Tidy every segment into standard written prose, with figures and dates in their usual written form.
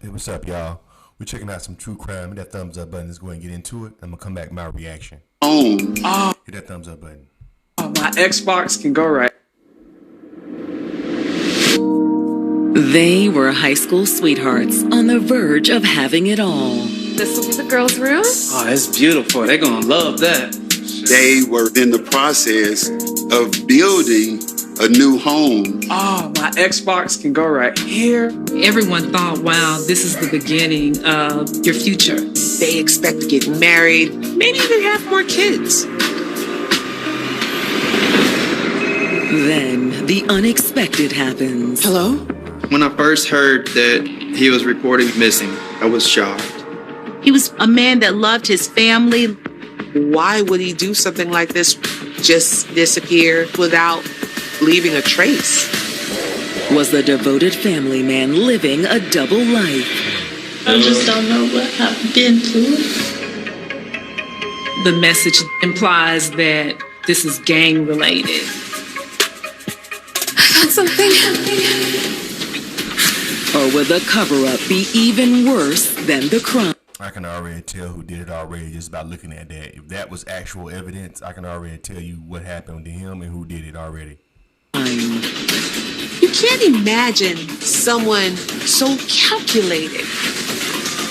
Hey, what's up, y'all? We're checking out some true crime. Hit that thumbs up button. Let's go ahead and get into it. I'm gonna come back with my reaction. Hit that thumbs up button. My Xbox can go right. They were high school sweethearts on the verge of having it all. This will be the girls' room. Oh, it's beautiful. They're gonna love that. They were in the process of building a new home. Oh, my Xbox can go right here. Everyone thought, wow, this is the beginning of your future. They expect to get married, maybe even have more kids. Then the unexpected happens. Hello? When I first heard that he was reported missing, I was shocked. He was a man that loved his family. Why would he do something like this? Just disappear without leaving a trace? Was the devoted family man living a double life? I just don't know what I've been through. The message implies that this is gang related. I got something. Or would the cover-up be even worse than the crime? I can already tell who did it already just by looking at that. If that was actual evidence, I can already tell you what happened to him and who did it already. You can't imagine someone so calculated.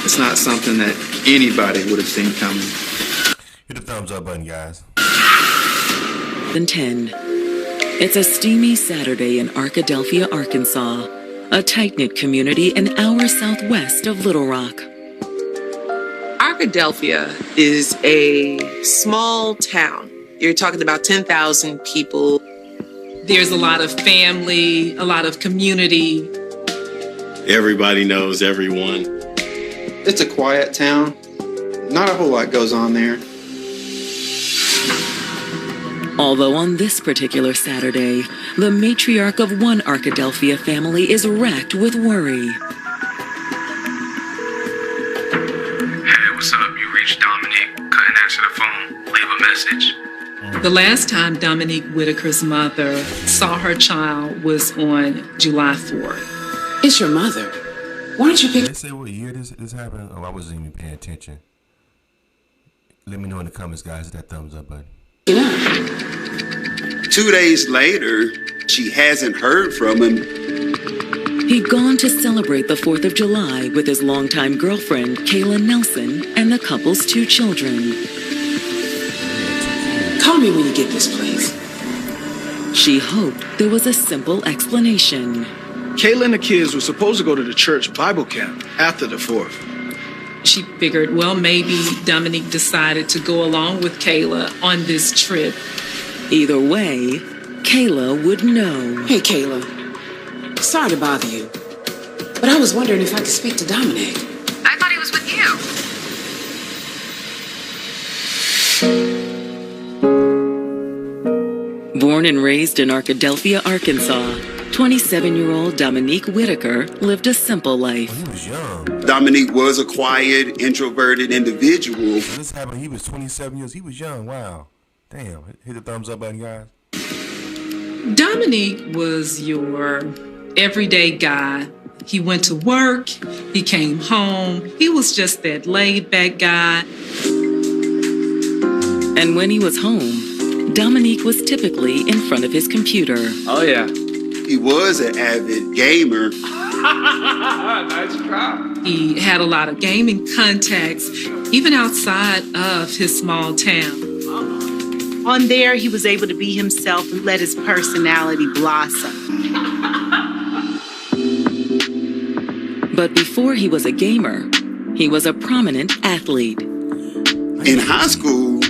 It's not something that anybody would have seen coming. Hit the thumbs up button, guys. 10. It's a steamy Saturday in Arkadelphia, Arkansas, a tight-knit community an hour southwest of Little Rock. Arkadelphia is a small town. You're talking about 10,000 people. There's a lot of family, a lot of community. Everybody knows everyone. It's a quiet town. Not a whole lot goes on there. Although on this particular Saturday, the matriarch of one Arkadelphia family is racked with worry. Hey, what's up? You reached Dominique. Couldn't answer the phone. Leave a message. The last time Dominique Whitaker's mother saw her child was on July 4th. It's your mother. Why don't you pick... They say what year this happened? Oh, I wasn't even paying attention. Let me know in the comments, guys. Hit that thumbs up button. 2 days later, she hasn't heard from him. He'd gone to celebrate the 4th of July with his longtime girlfriend, Kayla Nelson, and the couple's 2 children. Call me when you get this place. She hoped there was a simple explanation. Kayla and the kids were supposed to go to the church Bible camp after the 4th. She figured, well, maybe Dominique decided to go along with Kayla on this trip. Either way, Kayla would know. Hey, Kayla. Sorry to bother you, but I was wondering if I could speak to Dominic. I thought he was with you. Born and raised in Arkadelphia, Arkansas, 27-year-old Dominique Whitaker lived a simple life. He was young. Dominique was a quiet, introverted individual. So this happened. He was 27 years. He was young. Wow. Damn. Hit the thumbs up button, guys. Dominique was your everyday guy. He went to work. He came home. He was just that laid-back guy. And when he was home, Dominique was typically in front of his computer. Oh, yeah. He was an avid gamer. Nice try. He had a lot of gaming contacts, even outside of his small town. On there, he was able to be himself and let his personality blossom. But before he was a gamer, he was a prominent athlete. In high school,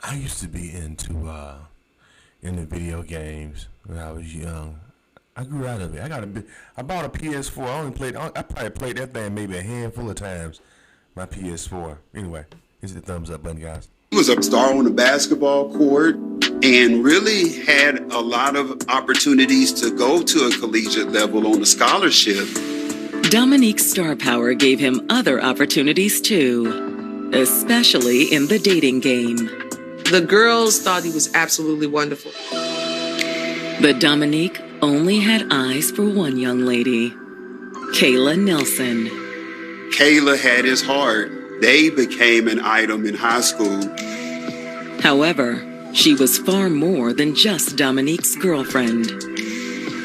I used to be into video games when I was young. I grew out of it. I bought a PS4. I probably played that thing maybe a handful of times. My PS4. Anyway, hit the thumbs up button, guys. he was a star on the basketball court and really had a lot of opportunities to go to a collegiate level on a scholarship. Dominique's star power gave him other opportunities too, especially in the dating game. The girls thought he was absolutely wonderful. But Dominique only had eyes for one young lady, Kayla Nelson. Kayla had his heart. They became an item in high school. However, she was far more than just Dominique's girlfriend.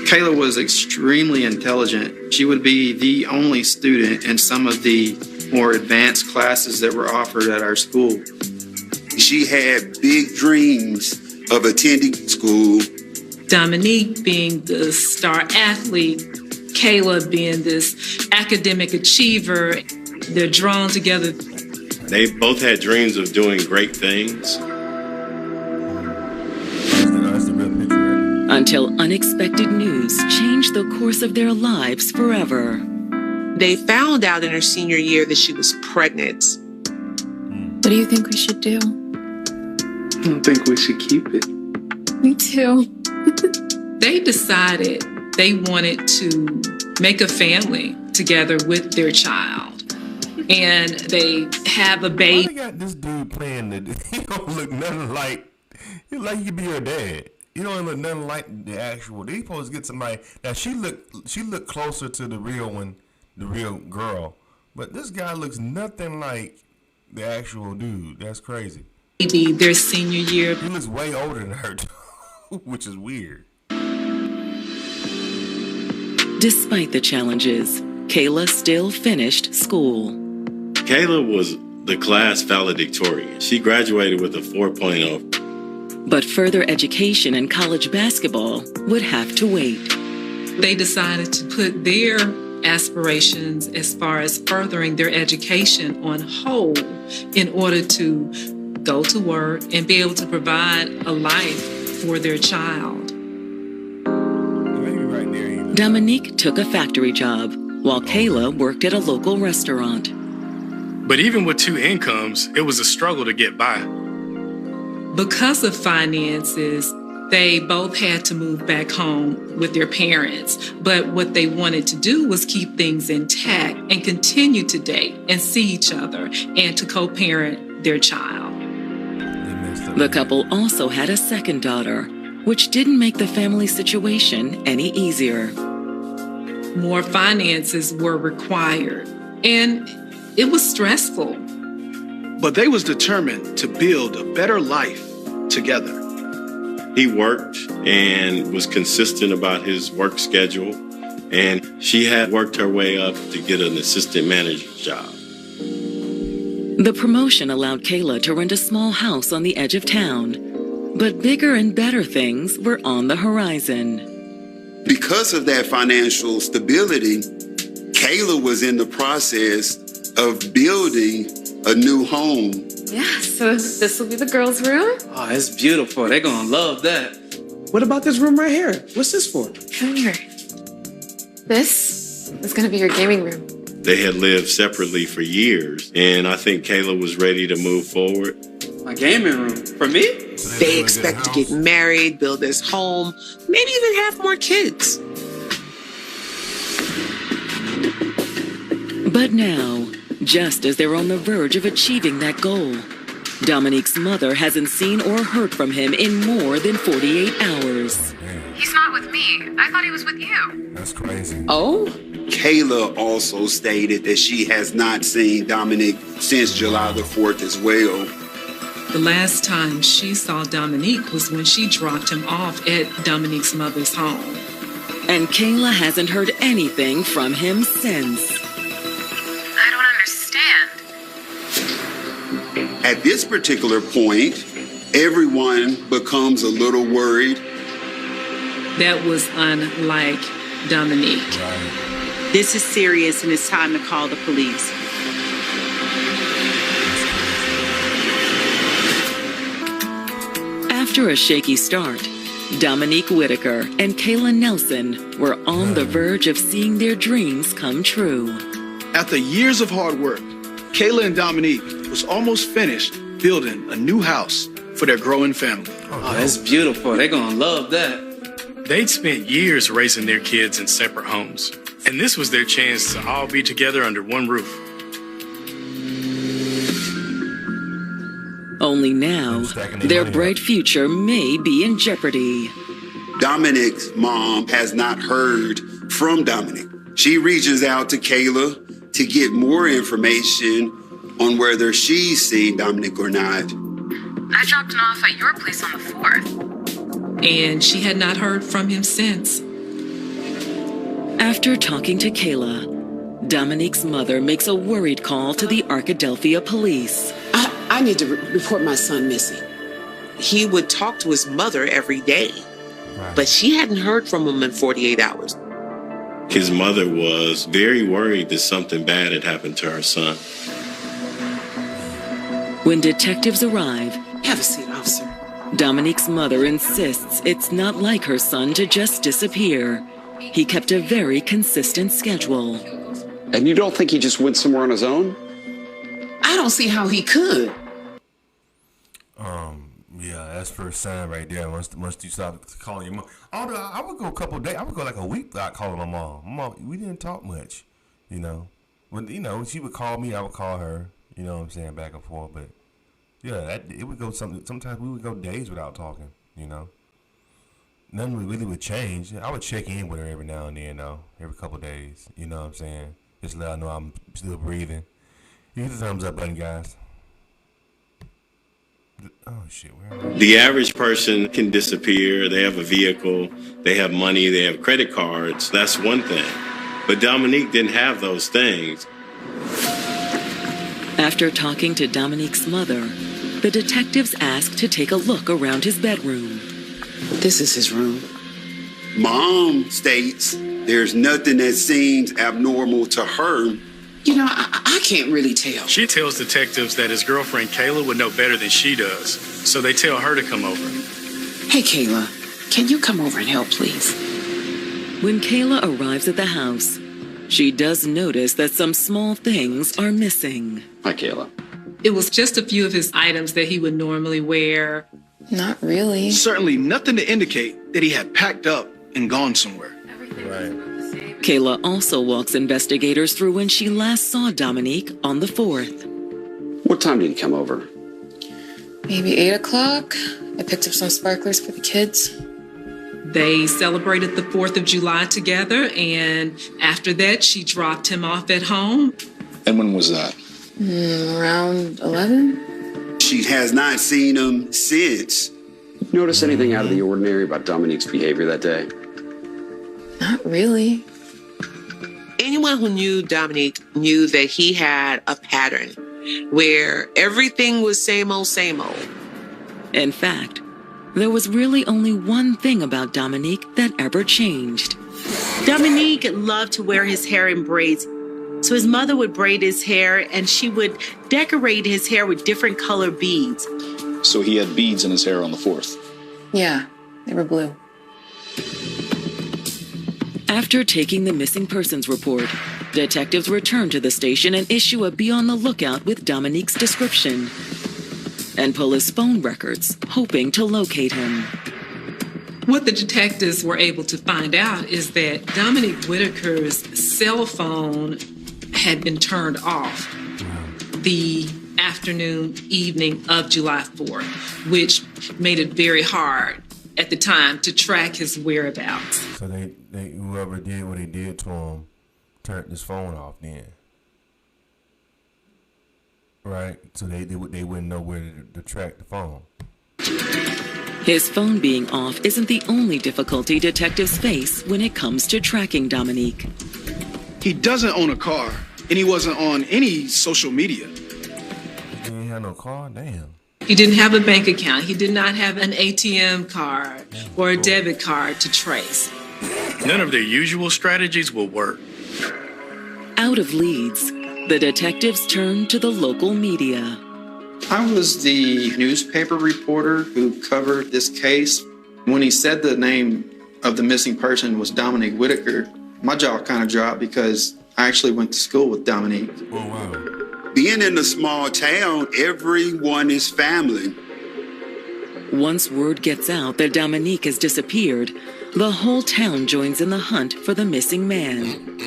Kayla was extremely intelligent. She would be the only student in some of the more advanced classes that were offered at our school. She had big dreams of attending school. Dominique being the star athlete, Kayla being this academic achiever, they're drawn together. They both had dreams of doing great things. Until unexpected news changed the course of their lives forever. They found out in her senior year that she was pregnant. What do you think we should do? I don't think we should keep it. Me too. They decided they wanted to make a family together with their child. And they have a baby. Why they got this dude playing that he don't look nothing like he could be her dad. You don't look nothing like the actual. They supposed to get somebody. Now she looked closer to the real one, the real girl. But this guy looks nothing like the actual dude. That's crazy. Maybe their senior year. He looks way older than her, which is weird. Despite the challenges, Kayla still finished school. Kayla was the class valedictorian. She graduated with a 4.0. But further education and college basketball would have to wait. They decided to put their aspirations as far as furthering their education on hold in order to go to work and be able to provide a life for their child. Dominique took a factory job while Kayla worked at a local restaurant. But even with two incomes, it was a struggle to get by. Because of finances, they both had to move back home with their parents. But what they wanted to do was keep things intact and continue to date and see each other and to co-parent their child. The couple also had a second daughter, which didn't make the family situation any easier. More finances were required, and it was stressful. But they was determined to build a better life together. He worked and was consistent about his work schedule, and she had worked her way up to get an assistant manager's job. The promotion allowed Kayla to rent a small house on the edge of town, but bigger and better things were on the horizon. Because of that financial stability, Kayla was in the process of building a new home. Yeah, so this will be the girls' room? Oh, it's beautiful. They're gonna love that. What about this room right here? What's this for? Come here. This is gonna be your gaming room. They had lived separately for years, and I think Kayla was ready to move forward. My gaming room? For me? They expect to get married, build this home, maybe even have more kids. But now, just as they're on the verge of achieving that goal, Dominique's mother hasn't seen or heard from him in more than 48 hours. He's not with me. I thought he was with you. That's crazy. Oh? Kayla also stated that she has not seen Dominique since July the 4th as well. The last time she saw Dominique was when she dropped him off at Dominique's mother's home. And Kayla hasn't heard anything from him since. I don't understand. At this particular point, everyone becomes a little worried. That was unlike Dominique. This is serious and it's time to call the police. After a shaky start, Dominique Whitaker and Kayla Nelson were on the verge of seeing their dreams come true. After years of hard work, Kayla and Dominique was almost finished building a new house for their growing family. Oh, that's beautiful. They're gonna love that. They'd spent years raising their kids in separate homes, and this was their chance to all be together under one roof. Only now, their bright future may be in jeopardy. Dominique's mom has not heard from Dominique. She reaches out to Kayla to get more information on whether she's seen Dominic or not. I dropped him off at your place on the 4th. And she had not heard from him since. After talking to Kayla, Dominique's mother makes a worried call to the Arkadelphia police. I need to report my son missing. He would talk to his mother every day, but she hadn't heard from him in 48 hours. His mother was very worried that something bad had happened to her son. When detectives arrive, have a seat, officer. Dominique's mother insists it's not like her son to just disappear. He kept a very consistent schedule. And you don't think he just went somewhere on his own? I don't see how he could. Yeah, that's first sign right there. Once you stop calling your mom. Although I would go a couple of days. I would go like a week without calling my mom. Mom, we didn't talk much, you know. When she would call me, I would call her. You know what I'm saying, back and forth. But yeah, it would go sometimes we would go days without talking. You know, nothing really would change. I would check in with her every now and then, though, every couple of days. You know what I'm saying? Just let her know I'm still breathing. Use the thumbs up button, guys. Oh shit! The average person can disappear. They have a vehicle, they have money, they have credit cards. That's one thing. But Dominique didn't have those things. After talking to Dominique's mother, the detectives ask to take a look around his bedroom. This is his room. Mom states there's nothing that seems abnormal to her. You know, I can't really tell. She tells detectives that his girlfriend Kayla would know better than she does, so they tell her to come over. Hey, Kayla, can you come over and help, please? When Kayla arrives at the house, she does notice that some small things are missing. Hi, Kayla. It was just a few of his items that he would normally wear. Not really. Certainly nothing to indicate that he had packed up and gone somewhere. Right. Kayla also walks investigators through when she last saw Dominique on the 4th. What time did he come over? Maybe 8 o'clock. I picked up some sparklers for the kids. They celebrated the 4th of July together, and after that, she dropped him off at home. And when was that? Around 11. She has not seen him since. Notice anything out of the ordinary about Dominique's behavior that day? Not really. Anyone who knew Dominique knew that he had a pattern where everything was same old, same old. In fact, there was really only one thing about Dominique that ever changed. Dominique loved to wear his hair in braids. So his mother would braid his hair and she would decorate his hair with different color beads. So he had beads in his hair on the 4th? Yeah, they were blue. After taking the missing persons report, detectives return to the station and issue a be on the lookout with Dominique's description and pull his phone records, hoping to locate him. What the detectives were able to find out is that Dominique Whitaker's cell phone had been turned off the evening of July 4th, which made it very hard at the time to track his whereabouts. So they whoever did what he did to him turned his phone off then. Right? So they wouldn't know where to track the phone. His phone being off isn't the only difficulty detectives face when it comes to tracking Dominique. He doesn't own a car, and he wasn't on any social media. He didn't have no car? Damn. He didn't have a bank account. He did not have an ATM card or a debit card to trace. None of their usual strategies will work. Out of leads, the detectives turn to the local media. I was the newspaper reporter who covered this case. When he said the name of the missing person was Dominique Whitaker, my jaw kind of dropped because I actually went to school with Dominique. Oh, wow. Being in a small town, everyone is family. Once word gets out that Dominique has disappeared, the whole town joins in the hunt for the missing man.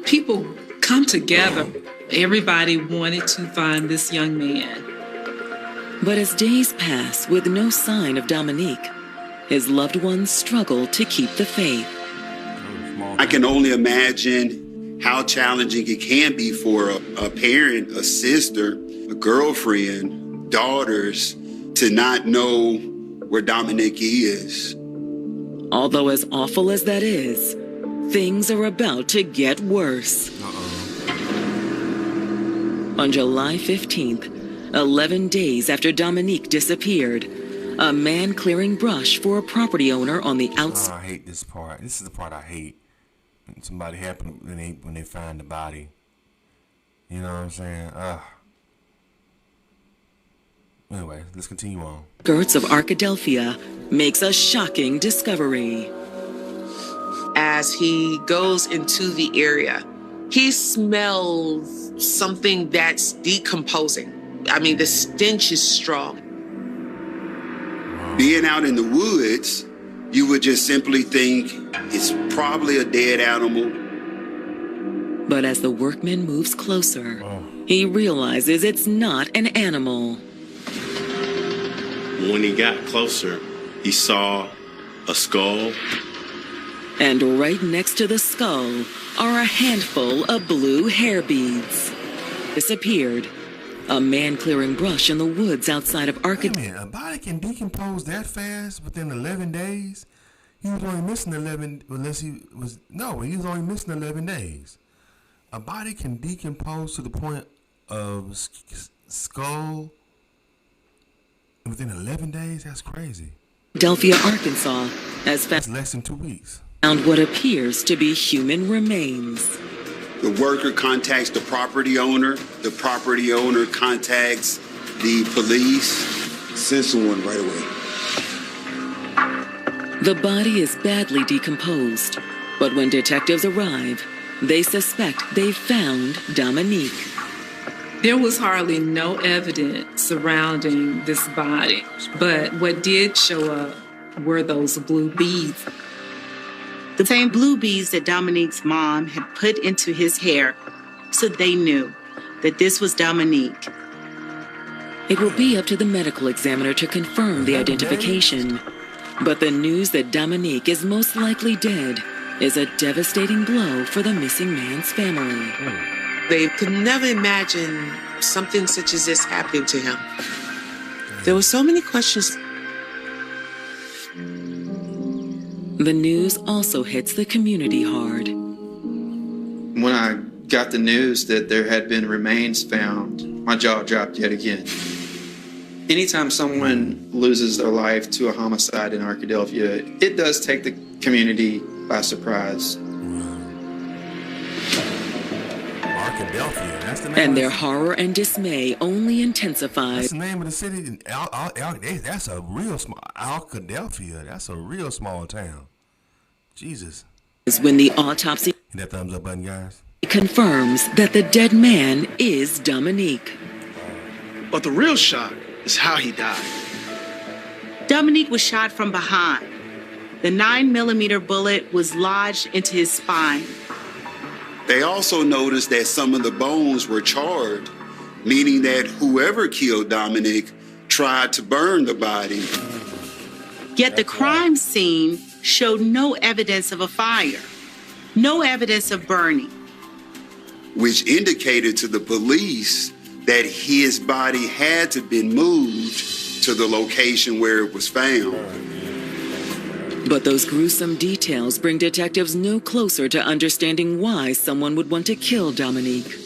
People come together. Everybody wanted to find this young man. But as days pass with no sign of Dominique, his loved ones struggle to keep the faith. I can only imagine how challenging it can be for a parent, a sister, a girlfriend, daughters to not know where Dominic is. Although as awful as that is, things are about to get worse. On July 15th, 11 days after Dominique disappeared, a man clearing brush for a property owner on the outside. I hate this part. This is the part I hate. When somebody happen when they find the body. You know what I'm saying? Anyway, let's continue on. Outskirts of Arkadelphia makes a shocking discovery. As he goes into the area, he smells something that's decomposing. I mean, the stench is strong. Being out in the woods, you would just simply think it's probably a dead animal. But as the workman moves closer, he realizes it's not an animal. When he got closer, he saw a skull. And right next to the skull are a handful of blue hair beads. Disappeared. A man clearing brush in the woods outside of Arkadelphia. A body can decompose that fast within 11 days? He was only missing 11, unless he was only missing 11 days. A body can decompose to the point of skull within 11 days? That's crazy. Delphia, Arkansas, has found less than 2 weeks. Found what appears to be human remains. The worker contacts the property owner contacts the police. Send someone right away. The body is badly decomposed, but when detectives arrive, they suspect they've found Dominique. There was hardly no evidence surrounding this body, but what did show up were those blue beads. The same blue beads that Dominique's mom had put into his hair, so they knew that this was Dominique. It will be up to the medical examiner to confirm the identification, but the news that Dominique is most likely dead is a devastating blow for the missing man's family. They could never imagine something such as this happening to him. There were so many questions. The news also hits the community hard. When I got the news that there had been remains found, my jaw dropped yet again. Anytime someone loses their life to a homicide in Arkadelphia, it does take the community by surprise. Arkadelphia, that's the name. And their horror and dismay only intensified. That's the name of the city. That's a real small Arkadelphia. That's a real small town. Jesus. Is when the autopsy. Hit that thumbs up button, guys. Confirms that the dead man is Dominique. But the real shock is how he died. Dominique was shot from behind. The 9mm bullet was lodged into his spine. They also noticed that some of the bones were charred, meaning that whoever killed Dominic tried to burn the body. Yet the crime scene showed no evidence of a fire, no evidence of burning, which indicated to the police that his body had to have been moved to the location where it was found. But those gruesome details bring detectives no closer to understanding why someone would want to kill Dominique.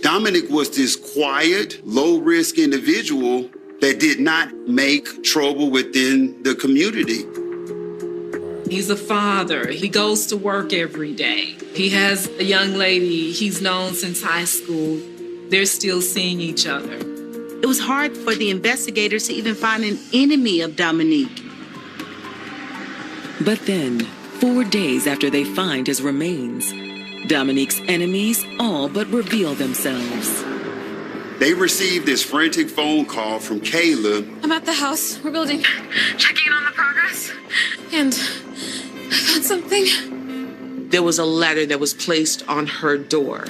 Dominic was this quiet, low-risk individual that did not make trouble within the community. He's a father. He goes to work every day. He has a young lady he's known since high school. They're still seeing each other. It was hard for the investigators to even find an enemy of Dominique. But then, 4 days after they find his remains, Dominique's enemies all but reveal themselves. They received this frantic phone call from Kayla. I'm at the house. We're building. Checking in on the progress. And I found something. There was a letter that was placed on her door.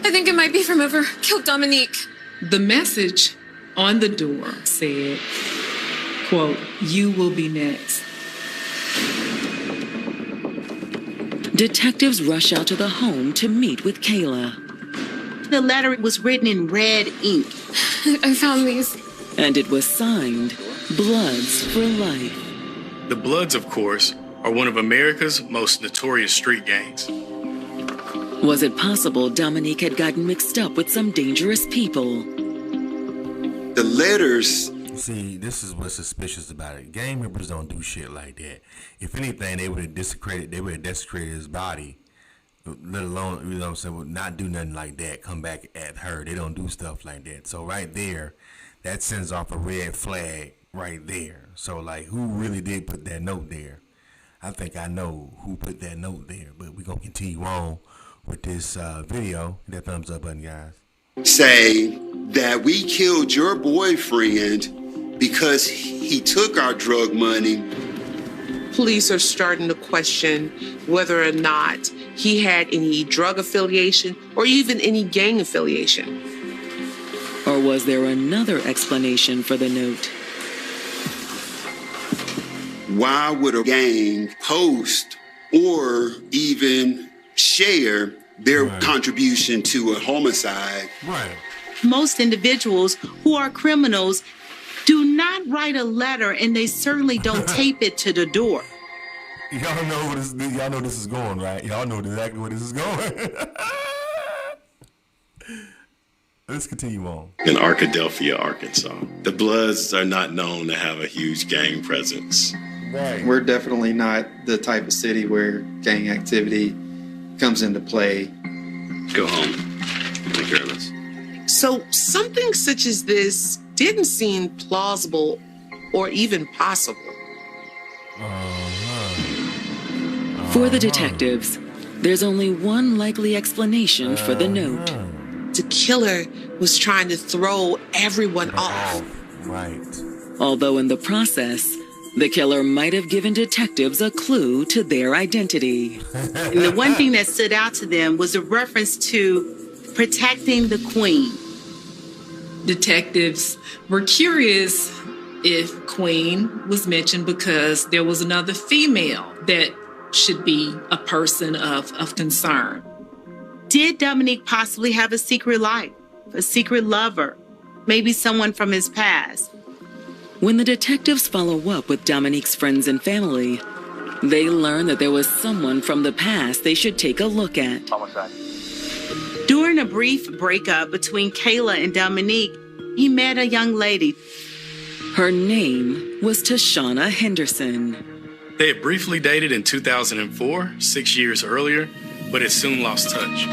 I think it might be from whoever killed Dominique. The message on the door said, quote, "You will be next." Detectives rush out to the home to meet with Kayla. The letter was written in red ink. I found these. And it was signed, Bloods for Life. The Bloods, of course, are one of America's most notorious street gangs. Was it possible Dominique had gotten mixed up with some dangerous people? The letters. See, this is what's suspicious about it. Gang members don't do shit like that. If anything, they would have desecrated his body. Let alone, you know what I'm saying, would not do nothing like that. Come back at her. They don't do stuff like that. So right there, that sends off a red flag right there. So like, who really did put that note there? I think I know who put that note there. But we're going to continue on with this video. Hit that thumbs up button, guys. Say that we killed your boyfriend because he took our drug money. Police are starting to question whether or not he had any drug affiliation or even any gang affiliation. Or was there another explanation for the note? Why would a gang post or even share their contribution to a homicide? Right. Most individuals who are criminals do not write a letter, and they certainly don't tape it to the door. Y'all know where y'all know this is going, right? Y'all know exactly where this is going. Let's continue on. In Arkadelphia, Arkansas, the Bloods are not known to have a huge gang presence. Right. We're definitely not the type of city where gang activity comes into play. Go home. Take care of this. So something such as this didn't seem plausible or even possible. For the detectives, there's only one likely explanation for the note. The killer was trying to throw everyone off. Right. Although in the process, the killer might have given detectives a clue to their identity. And the one thing that stood out to them was a reference to protecting the queen. Detectives were curious if Queen was mentioned because there was another female that should be a person of concern. Did Dominique possibly have a secret life, a secret lover, maybe someone from his past? When the detectives follow up with Dominique's friends and family, they learn that there was someone from the past they should take a look at. During a brief breakup between Kayla and Dominique, he met a young lady. Her name was Tashana Henderson. They had briefly dated in 2004, 6 years earlier, but had soon lost touch.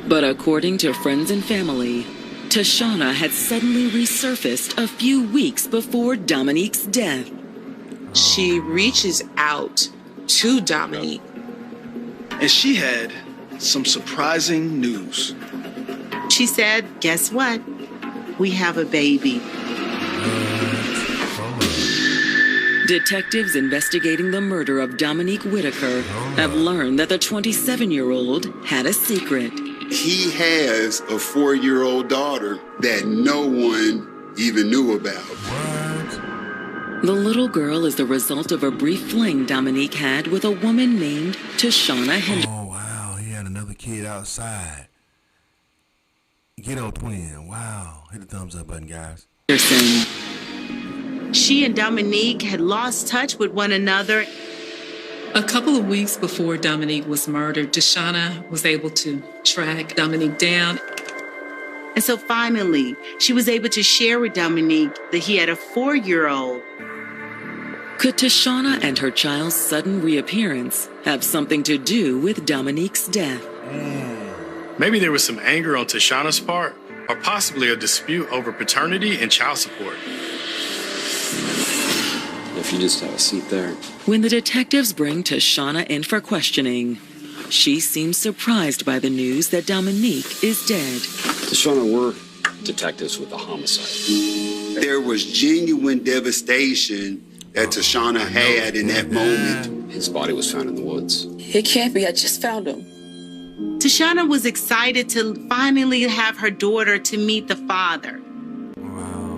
But according to friends and family, Tashana had suddenly resurfaced a few weeks before Dominique's death. She reaches out to Dominique. And she had some surprising news. She said, guess what? We have a baby. Detectives investigating the murder of Dominique Whitaker have learned that the 27-year-old had a secret. He has a 4-year-old daughter that no one even knew about. The little girl is the result of a brief fling Dominique had with a woman named Tashana Henderson. Oh, wow. He had another kid outside. Ghetto twin. Wow. Hit the thumbs up button, guys. She and Dominique had lost touch with one another. A couple of weeks before Dominique was murdered, Tashana was able to track Dominique down. And so finally, she was able to share with Dominique that he had a 4-year-old. Could Tashana and her child's sudden reappearance have something to do with Dominique's death? Maybe there was some anger on Tashana's part, or possibly a dispute over paternity and child support. If you just have a seat there. When the detectives bring Tashana in for questioning, she seems surprised by the news that Dominique is dead. Tashana, we're detectives with a homicide. There was genuine devastation that Tashana had in that moment. His body was found in the woods. It can't be. I just found him. Tashana was excited to finally have her daughter to meet the father.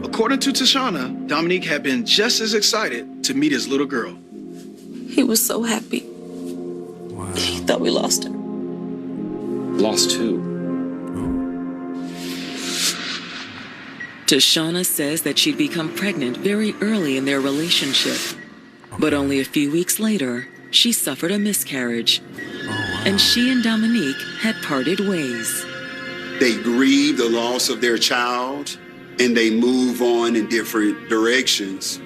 According to Tashana, Dominique had been just as excited to meet his little girl. He was so happy. He thought we lost him. Lost who? Tashana says that she'd become pregnant very early in their relationship. But only a few weeks later, she suffered a miscarriage. And she and Dominique had parted ways. They grieve the loss of their child and they move on in different directions.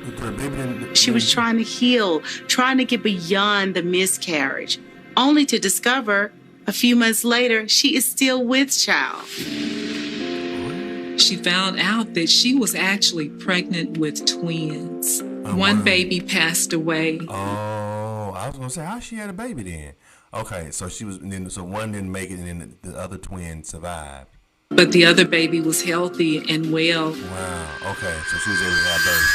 She was trying to heal, trying to get beyond the miscarriage, only to discover a few months later she is still with child. She found out that she was actually pregnant with twins. One baby passed away. Oh, I was gonna say, how she had a baby then? Okay, so so one didn't make it, and then the other twin survived. But the other baby was healthy and well. Wow. Okay, so she was able to have birth.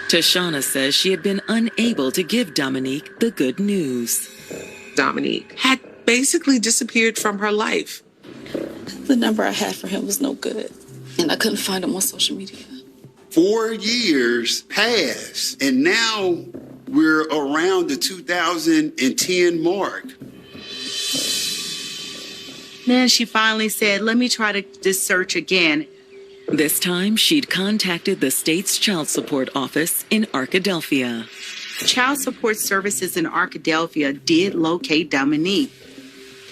Tashana says she had been unable to give Dominique the good news. Dominique had basically disappeared from her life. The number I had for him was no good, and I couldn't find him on social media. 4 years passed, and now we're around the 2010 mark. Then she finally said, let me try this search again. This time, she'd contacted the state's child support office in Arkadelphia. Child support services in Arkadelphia did locate Dominique.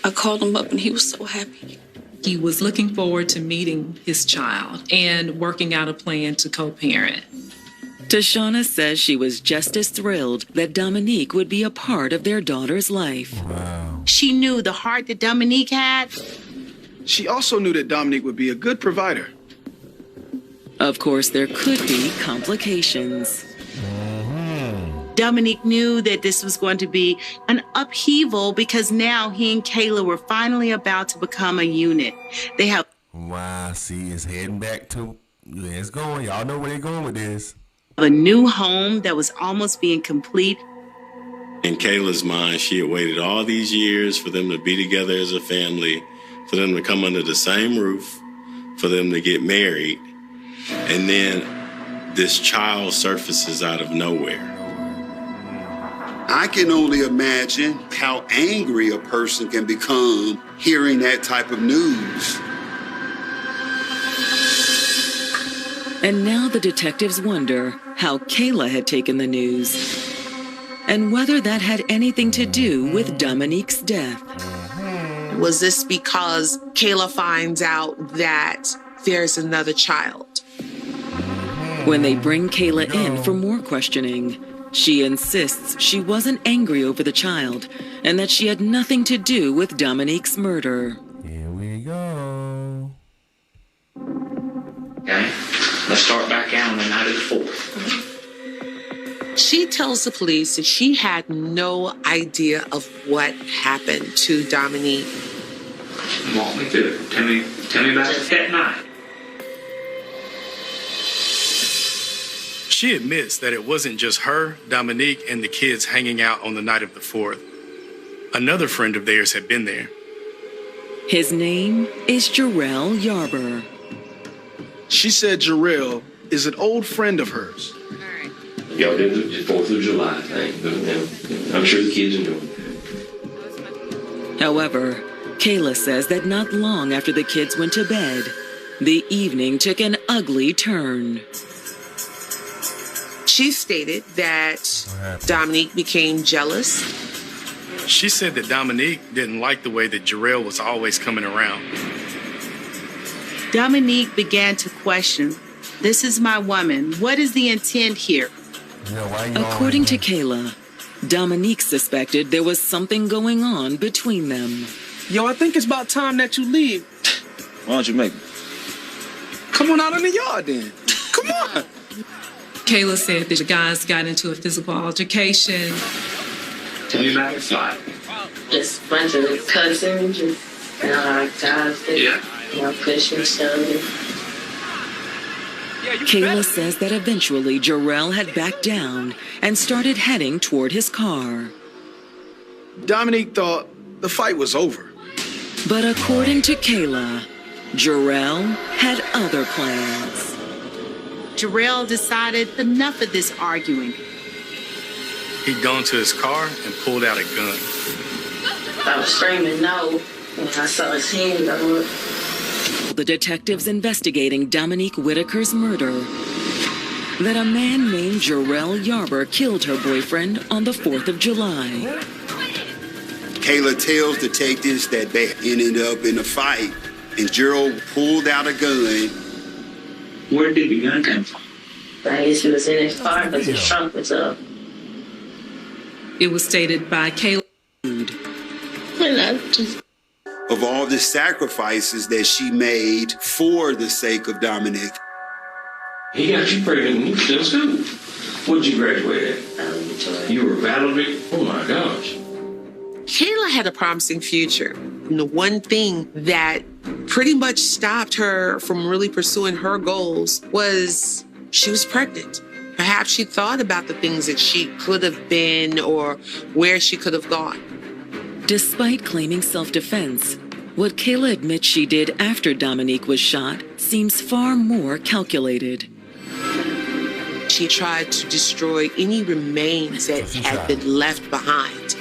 I called him up and he was so happy. He was looking forward to meeting his child and working out a plan to co-parent. Tashana says she was just as thrilled that Dominique would be a part of their daughter's life. Wow. She knew the heart that Dominique had. She also knew that Dominique would be a good provider. Of course, there could be complications. Dominique knew that this was going to be an upheaval because now he and Kayla were finally about to become a unit. They have... Wow, see, it's heading back to... It's going. Y'all know where they're going with this. A new home that was almost being complete. In Kayla's mind, she had waited all these years for them to be together as a family, for them to come under the same roof, for them to get married. And then this child surfaces out of nowhere. I can only imagine how angry a person can become hearing that type of news. And now the detectives wonder how Kayla had taken the news and whether that had anything to do with Dominique's death. Was this because Kayla finds out that there's another child? When they bring Kayla in for more questioning, she insists she wasn't angry over the child and that she had nothing to do with Dominique's murder. Here we go. Okay, let's start back out on the night of the 4th. She tells the police that she had no idea of what happened to Dominique. Walk me through it. Tell me about it that night. She admits that it wasn't just her, Dominique, and the kids hanging out on the night of the 4th. Another friend of theirs had been there. His name is Jarrell Yarber. She said Jarrell is an old friend of hers. Y'all did the 4th of July thing. I'm sure the kids enjoyed it. However, Kayla says that not long after the kids went to bed, the evening took an ugly turn. She stated that Dominique became jealous. She said that Dominique didn't like the way that Jarrell was always coming around. Dominique began to question, this is my woman. What is the intent here? According to Kayla, Dominique suspected there was something going on between them. Yo, I think it's about time that you leave. Why don't you make me? Come on out in the yard then. Come on. Kayla said that the guys got into a physical altercation. Tell me about the fight. Just a bunch of cousins, just like guys that, pushing each other. Kayla says that eventually Jarrell had backed down and started heading toward his car. Dominique thought the fight was over. But according to Kayla, Jarrell had other plans. Jarrell decided enough of this arguing. He'd gone to his car and pulled out a gun. I was screaming no. When I saw his hand, I looked. The detectives investigating Dominique Whitaker's murder, that a man named Jarrell Yarber killed her boyfriend on the 4th of July. Kayla tells detectives that they ended up in a fight, and Gerald pulled out a gun. Where did the gun come from? I guess he was in his car because his trunk was up. It was stated by Kayla. And I just... Of all the sacrifices that she made for the sake of Dominic. He got you pregnant when you were still in school. What did you graduate at? You were valedictorian? Oh my gosh. Kayla had a promising future. And the one thing that pretty much stopped her from really pursuing her goals was she was pregnant. Perhaps she thought about the things that she could have been or where she could have gone. Despite claiming self-defense, what Kayla admits she did after Dominique was shot seems far more calculated. She tried to destroy any remains that had been left behind,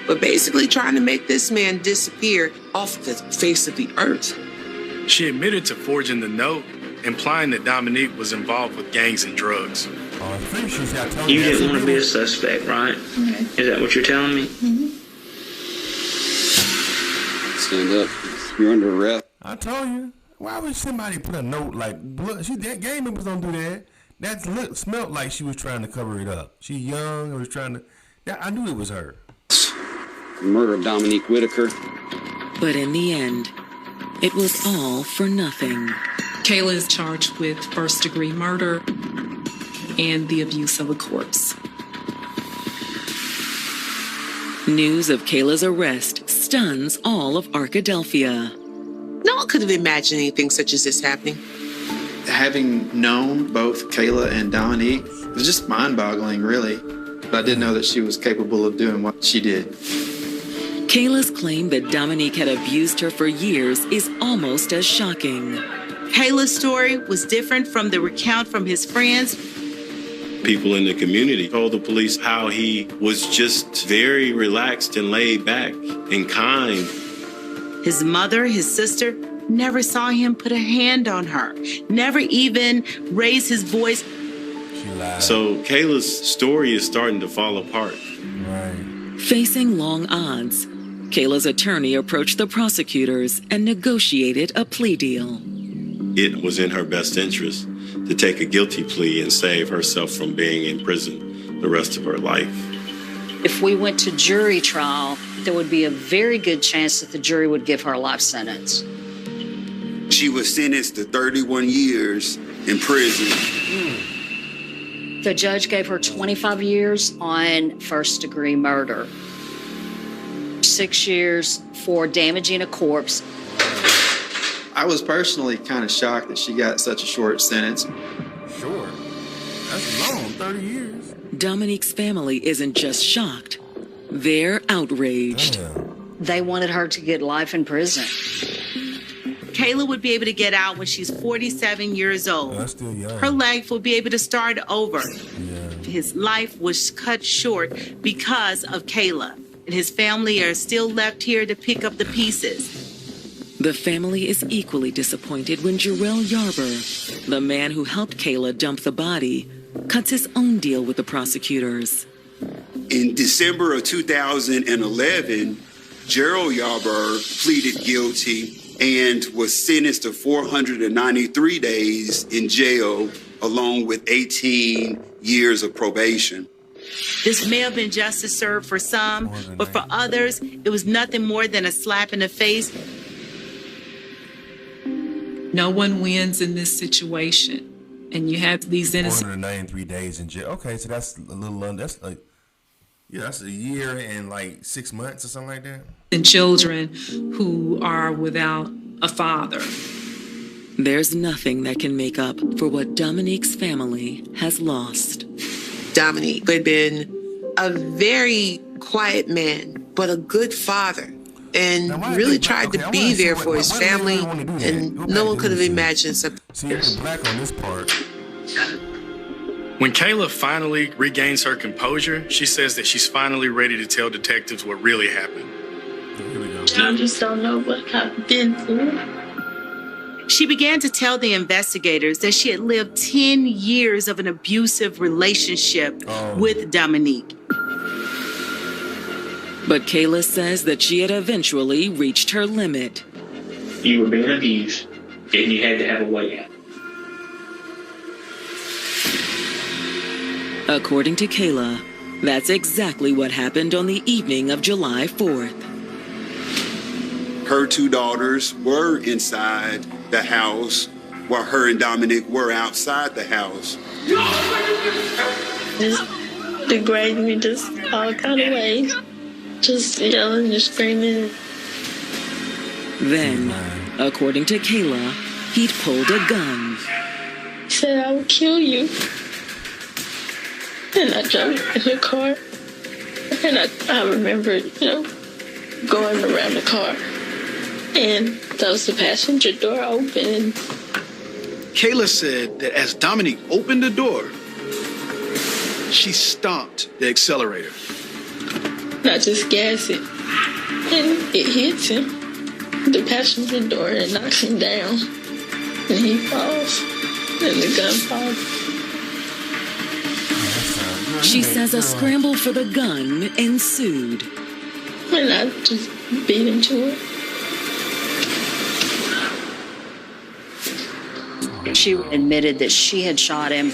but basically trying to make this man disappear off the face of the earth. She admitted to forging the note, implying that Dominique was involved with gangs and drugs. You didn't want to be a suspect, right? Okay. Is that what you're telling me? Mm-hmm. Stand up. You're under arrest. I told you. Why would somebody put a note like, look, that gang members don't do that. That smelled like she was trying to cover it up. She young and was trying to, yeah, I knew it was her. The murder of Dominique Whitaker. But in the end, it was all for nothing. Kayla is charged with first-degree murder and the abuse of a corpse. News of Kayla's arrest stuns all of Arkadelphia. No one could have imagined anything such as this happening. Having known both Kayla and Dominique, it was just mind-boggling, really. But I didn't know that she was capable of doing what she did. Kayla's claim that Dominique had abused her for years is almost as shocking. Kayla's story was different from the recount from his friends. People in the community told the police how he was just very relaxed and laid back and kind. His mother, his sister, never saw him put a hand on her, never even raise his voice. So Kayla's story is starting to fall apart. Right. Facing long odds, Kayla's attorney approached the prosecutors and negotiated a plea deal. It was in her best interest to take a guilty plea and save herself from being in prison the rest of her life. If we went to jury trial, there would be a very good chance that the jury would give her a life sentence. She was sentenced to 31 years in prison. The judge gave her 25 years on first-degree murder, 6 years for damaging a corpse. I was personally kind of shocked that she got such a short sentence. Sure. That's long, 30 years. Dominique's family isn't just shocked. They're outraged. Damn. They wanted her to get life in prison. Kayla would be able to get out when she's 47 years old. That's still young. Her life will be able to start over. Yeah. His life was cut short because of Kayla. And his family are still left here to pick up the pieces. The family is equally disappointed when Jarrell Yarber, the man who helped Kayla dump the body, cuts his own deal with the prosecutors. In December of 2011, Gerald Yarber pleaded guilty and was sentenced to 493 days in jail, along with 18 years of probation. This may have been justice served for some, but for others, it was nothing more than a slap in the face. No one wins in this situation. And you have these innocent... 493 days in jail. Okay, so that's a little under. That's like, yeah, that's a year and like 6 months or something like that. And children who are without a father. There's nothing that can make up for what Dominique's family has lost. Dominique had been a very quiet man, but a good father. And really tried to be there for his family, and no one could have imagined something. See, it's black on this part. When Kayla finally regains her composure, she says that she's finally ready to tell detectives what really happened. I just don't know what I've been through. She began to tell the investigators that she had lived 10 years of an abusive relationship with Dominique. But Kayla says that she had eventually reached her limit. You were being abused, and you had to have a way out. According to Kayla, that's exactly what happened on the evening of July 4th. Her two daughters were inside the house while her and Dominique were outside the house. Just degrading me just all kind of ways. Just yelling and screaming. Then, according to Kayla, he'd pulled a gun. He said, I will kill you. And I jumped in the car. And I remember, going around the car. And that was the passenger door open. Kayla said that as Dominique opened the door, she stomped the accelerator. And I just gassed it. And it hits him, the passenger door, and knocks him down. And he falls. And the gun falls. She says a scramble for the gun ensued. And I just beat him to it. She admitted that she had shot him.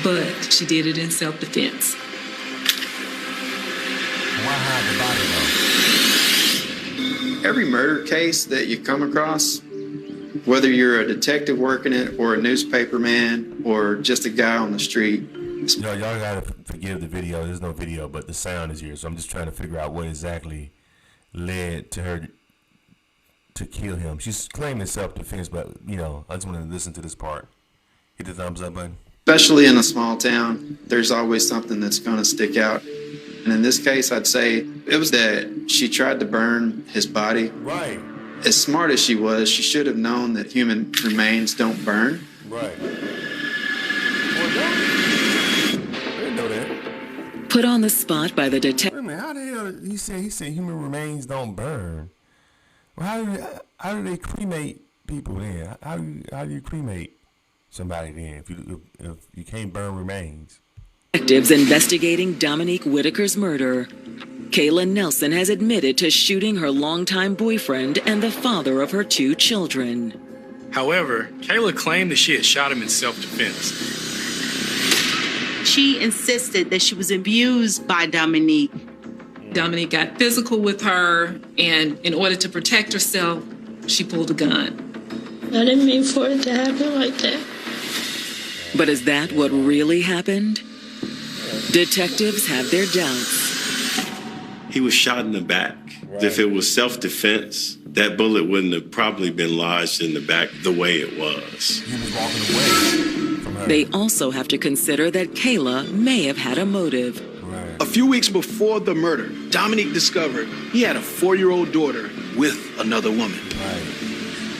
But she did it in self-defense. Why hide the body though? Every murder case that you come across, whether you're a detective working it or a newspaper man or just a guy on the street. Y'all gotta forgive the video. There's no video, but the sound is here. So I'm just trying to figure out what exactly led to her to kill him. She's claiming self-defense, but I just want to listen to this part. Hit the thumbs up button. Especially in a small town, there's always something that's going to stick out. And in this case, I'd say it was that she tried to burn his body. Right. As smart as she was, she should have known that human remains don't burn. Right. I didn't know that. Put on the spot by the detective. Wait a minute, how the hell he said human remains don't burn? Well, how do they cremate people then? How do you cremate somebody then if you can't burn remains? Detectives investigating Dominique Whitaker's murder. Kayla Nelson has admitted to shooting her longtime boyfriend and the father of her two children. However, Kayla claimed that she had shot him in self-defense. She insisted that she was abused by Dominique. Dominique got physical with her, and in order to protect herself, she pulled a gun. I didn't mean for it to happen like that. But is that what really happened? Detectives have their doubts. He was shot in the back. Right. If it was self-defense, that bullet wouldn't have probably been lodged in the back the way it was. He was walking away from her. They also have to consider that Kayla may have had a motive. Right. A few weeks before the murder, Dominique discovered he had a 4-year-old daughter with another woman. Right.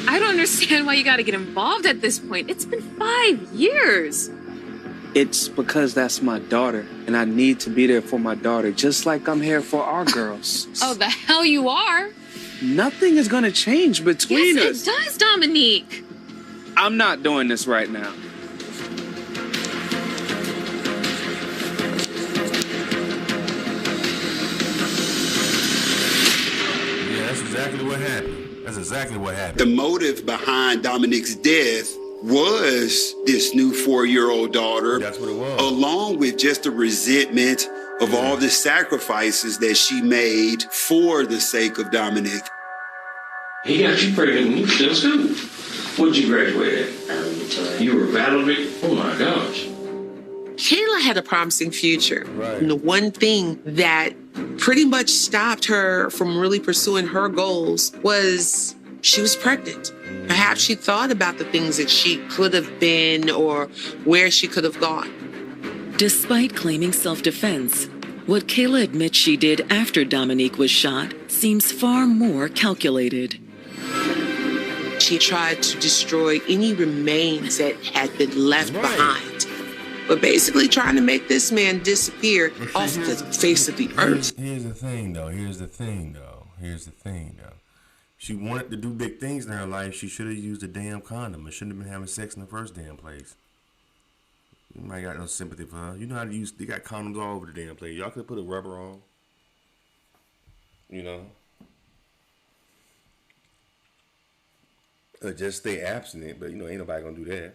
I don't understand why you got to get involved at this point. It's been 5 years. It's because that's my daughter, and I need to be there for my daughter, just like I'm here for our girls. Oh, the hell you are. Nothing is going to change between us. Yes, it does, Dominique. I'm not doing this right now. Yeah, that's exactly what happened. That's exactly what happened. The motive behind Dominique's death was this new 4-year-old daughter. That's what it was. Along with just the resentment of all the sacrifices that she made for the sake of Dominique. He got you pregnant when you were still in school. What did you graduate at? You were valedictorian? Oh my gosh. Kayla had a promising future. Right. And the one thing that pretty much stopped her from really pursuing her goals was she was pregnant. Perhaps she thought about the things that she could have been or where she could have gone. Despite claiming self-defense, what Kayla admits she did after Dominique was shot seems far more calculated. She tried to destroy any remains that had been left behind. but basically trying to make this man disappear off the face of the earth. Here's the thing, though. She wanted to do big things in her life. She should have used a damn condom. It shouldn't have been having sex in the first damn place. You might got no sympathy for her. You know how to use. They got condoms all over the damn place. Y'all could put a rubber on. You know. Or just stay abstinent, but you know ain't nobody gonna do that.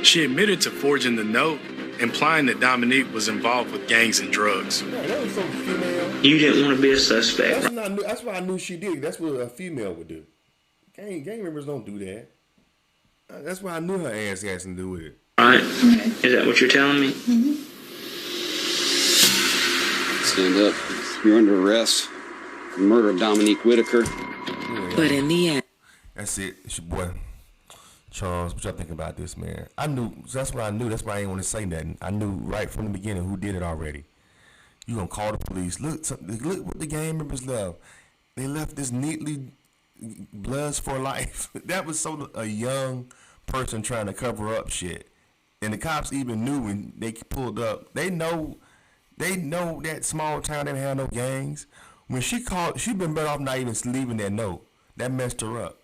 She admitted to forging the note, implying that Dominique was involved with gangs and drugs. Yeah, that was so female. You didn't want to be a suspect. That's what I knew she did. That's what a female would do. Gang members don't do that. That's why I knew her ass had something to do with it. Right? Is that what you're telling me? Mm-hmm. Stand up. You're under arrest for the murder of Dominique Whitaker. But in the end, that's it. It's your boy Charles. What y'all think about this, man? I knew. That's what I knew. That's why I ain't want to say nothing. I knew right from the beginning who did it already. You gonna call the police? Look what the gang members left. They left this neatly Bloods for Life. That was so a young person trying to cover up shit, and the cops even knew when they pulled up. They know that small town didn't have no gangs. When she called, she been better off not even leaving that note. That messed her up.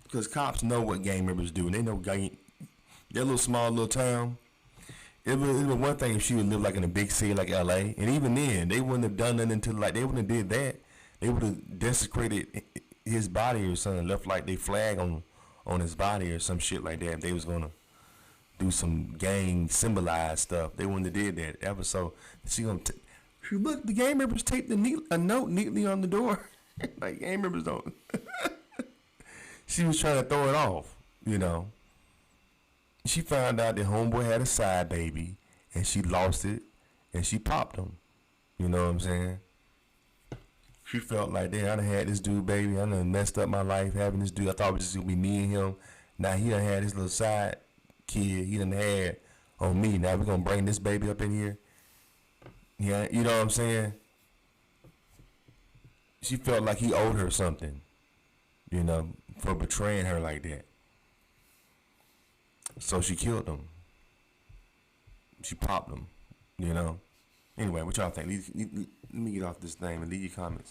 Because cops know what gang members do. And they know that little small little town. It was one thing if she would live like in a big city like LA. And even then, they wouldn't have done nothing until they wouldn't have did that. They would have desecrated his body or something, left like they flag on his body or some shit like that. If they was gonna do some gang symbolized stuff, they wouldn't have did that. That was so. Look, the gang members taped a note neatly on the door. Like gang members don't. She was trying to throw it off, you know. She found out that homeboy had a side baby, and she lost it, and she popped him. You know what I'm saying? She felt like, damn, I done had this dude, baby. I done messed up my life having this dude. I thought it was just gonna be me and him. Now he done had his little side kid. He done had on me. Now we gonna bring this baby up in here. Yeah, you know what I'm saying? She felt like he owed her something, you know, for betraying her like that. So she killed him. She popped him, you know. Anyway, what y'all think? Let me get off this thing and leave your comments.